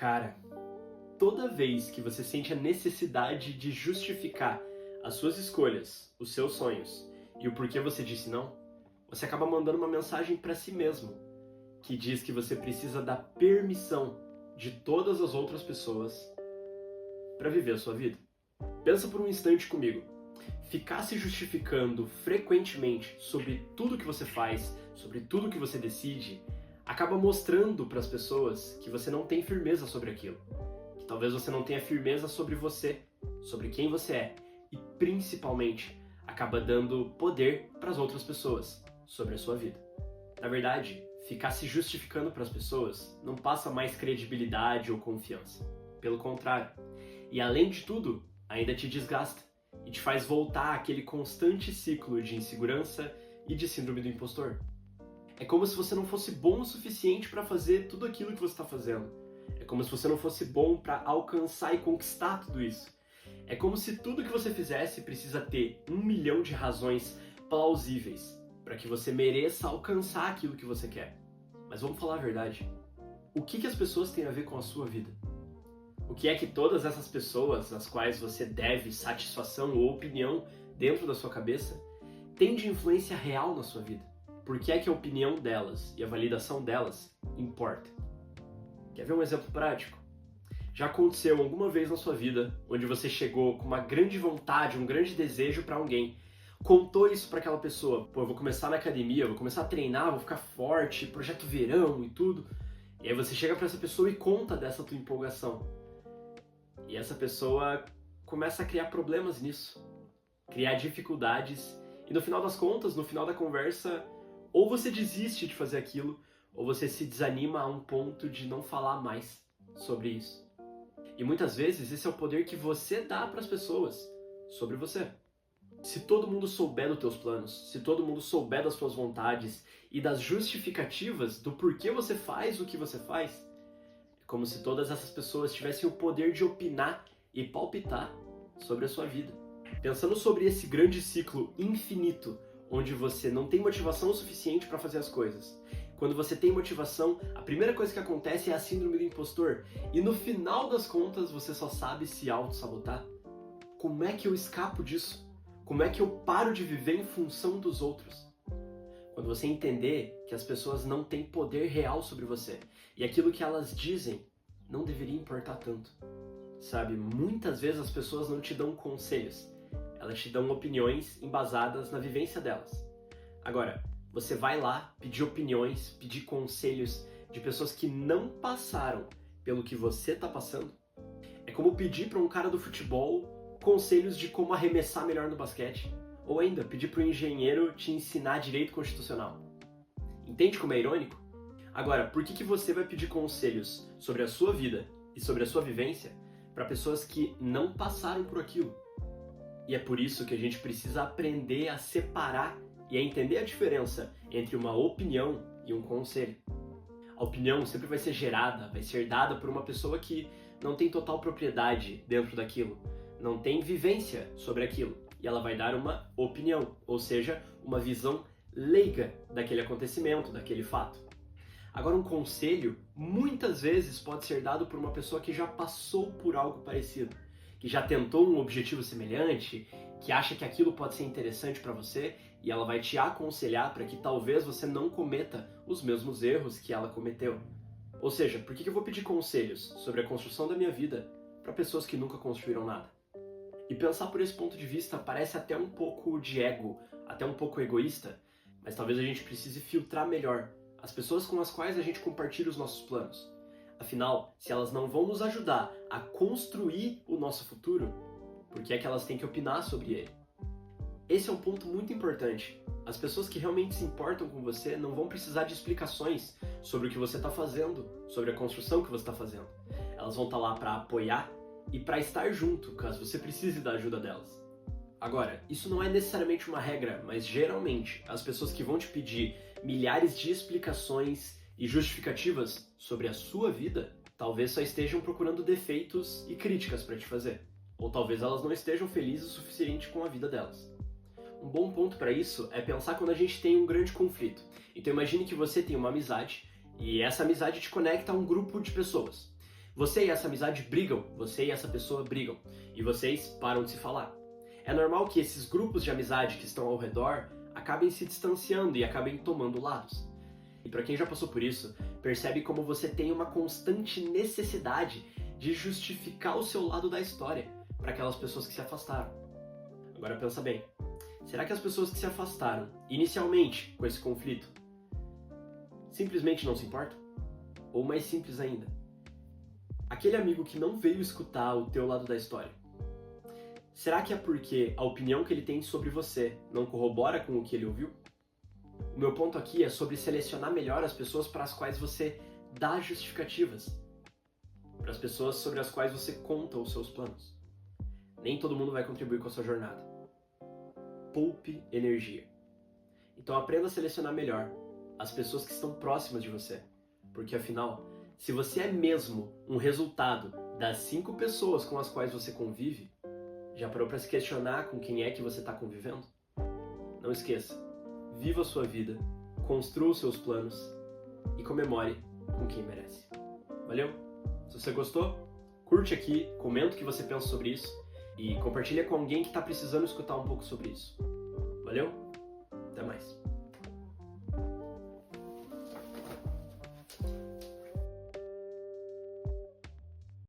Cara, toda vez que você sente a necessidade de justificar as suas escolhas, os seus sonhos e o porquê você disse não, você acaba mandando uma mensagem para si mesmo, que diz que você precisa da permissão de todas as outras pessoas para viver a sua vida. Pensa por um instante comigo. Ficar se justificando frequentemente sobre tudo que você faz, sobre tudo que você decide, acaba mostrando para as pessoas que você não tem firmeza sobre aquilo. Que talvez você não tenha firmeza sobre você, sobre quem você é. E principalmente, acaba dando poder para as outras pessoas sobre a sua vida. Na verdade, ficar se justificando para as pessoas não passa mais credibilidade ou confiança. Pelo contrário. E além de tudo, ainda te desgasta e te faz voltar àquele constante ciclo de insegurança e de síndrome do impostor. É como se você não fosse bom o suficiente para fazer tudo aquilo que você está fazendo. É como se você não fosse bom para alcançar e conquistar tudo isso. É como se tudo que você fizesse precisa ter 1 milhão de razões plausíveis para que você mereça alcançar aquilo que você quer. Mas vamos falar a verdade. O que as pessoas têm a ver com a sua vida? O que é que todas essas pessoas, às quais você deve satisfação ou opinião dentro da sua cabeça, têm de influência real na sua vida? Por que é que a opinião delas e a validação delas importa? Quer ver um exemplo prático? Já aconteceu alguma vez na sua vida onde você chegou com uma grande vontade, um grande desejo para alguém, contou isso para aquela pessoa, pô, eu vou começar na academia, eu vou começar a treinar, vou ficar forte, projeto verão e tudo, e aí você chega para essa pessoa e conta dessa tua empolgação. E essa pessoa começa a criar problemas nisso, criar dificuldades, e no final das contas, no final da conversa, ou você desiste de fazer aquilo, ou você se desanima a um ponto de não falar mais sobre isso. E muitas vezes esse é o poder que você dá para as pessoas sobre você. Se todo mundo souber dos teus planos, se todo mundo souber das suas vontades e das justificativas do porquê você faz o que você faz, é como se todas essas pessoas tivessem o poder de opinar e palpitar sobre a sua vida. Pensando sobre esse grande ciclo infinito, onde você não tem motivação suficiente para fazer as coisas. Quando você tem motivação, a primeira coisa que acontece é a síndrome do impostor. E no final das contas, você só sabe se auto-sabotar. Como é que eu escapo disso? Como é que eu paro de viver em função dos outros? Quando você entender que as pessoas não têm poder real sobre você e aquilo que elas dizem não deveria importar tanto. Sabe, muitas vezes as pessoas não te dão conselhos. Elas te dão opiniões embasadas na vivência delas. Agora, você vai lá pedir opiniões, pedir conselhos de pessoas que não passaram pelo que você está passando. É como pedir para um cara do futebol conselhos de como arremessar melhor no basquete. Ou ainda, pedir para um engenheiro te ensinar direito constitucional. Entende como é irônico? Agora, por que você vai pedir conselhos sobre a sua vida e sobre a sua vivência para pessoas que não passaram por aquilo? E é por isso que a gente precisa aprender a separar e a entender a diferença entre uma opinião e um conselho. A opinião sempre vai ser gerada, vai ser dada por uma pessoa que não tem total propriedade dentro daquilo, não tem vivência sobre aquilo, e ela vai dar uma opinião, ou seja, uma visão leiga daquele acontecimento, daquele fato. Agora, um conselho muitas vezes pode ser dado por uma pessoa que já passou por algo parecido, que já tentou um objetivo semelhante, que acha que aquilo pode ser interessante para você e ela vai te aconselhar para que talvez você não cometa os mesmos erros que ela cometeu. Ou seja, por que eu vou pedir conselhos sobre a construção da minha vida para pessoas que nunca construíram nada? E pensar por esse ponto de vista parece até um pouco de ego, até um pouco egoísta, mas talvez a gente precise filtrar melhor as pessoas com as quais a gente compartilha os nossos planos. Afinal, se elas não vão nos ajudar a construir o nosso futuro, por que é que elas têm que opinar sobre ele? Esse é um ponto muito importante. As pessoas que realmente se importam com você não vão precisar de explicações sobre o que você está fazendo, sobre a construção que você está fazendo. Elas vão estar lá para apoiar e para estar junto, caso você precise da ajuda delas. Agora, isso não é necessariamente uma regra, mas geralmente as pessoas que vão te pedir milhares de explicações e justificativas sobre a sua vida, talvez só estejam procurando defeitos e críticas para te fazer. Ou talvez elas não estejam felizes o suficiente com a vida delas. Um bom ponto para isso é pensar quando a gente tem um grande conflito. Então imagine que você tem uma amizade e essa amizade te conecta a um grupo de pessoas. Você e essa amizade brigam, você e essa pessoa brigam, e vocês param de se falar. É normal que esses grupos de amizade que estão ao redor acabem se distanciando e acabem tomando lados. E para quem já passou por isso, percebe como você tem uma constante necessidade de justificar o seu lado da história para aquelas pessoas que se afastaram. Agora pensa bem, será que as pessoas que se afastaram inicialmente com esse conflito simplesmente não se importam? Ou mais simples ainda, aquele amigo que não veio escutar o teu lado da história, será que é porque a opinião que ele tem sobre você não corrobora com o que ele ouviu? O meu ponto aqui é sobre selecionar melhor as pessoas para as quais você dá justificativas, para as pessoas sobre as quais você conta os seus planos. Nem todo mundo vai contribuir com a sua jornada. Poupe energia. Então aprenda a selecionar melhor as pessoas que estão próximas de você, porque afinal, se você é mesmo um resultado das 5 pessoas com as quais você convive, já parou para se questionar com quem é que você está convivendo? Não esqueça, viva a sua vida, construa os seus planos e comemore com quem merece. Valeu? Se você gostou, curte aqui, comenta o que você pensa sobre isso e compartilha com alguém que está precisando escutar um pouco sobre isso. Valeu? Até mais.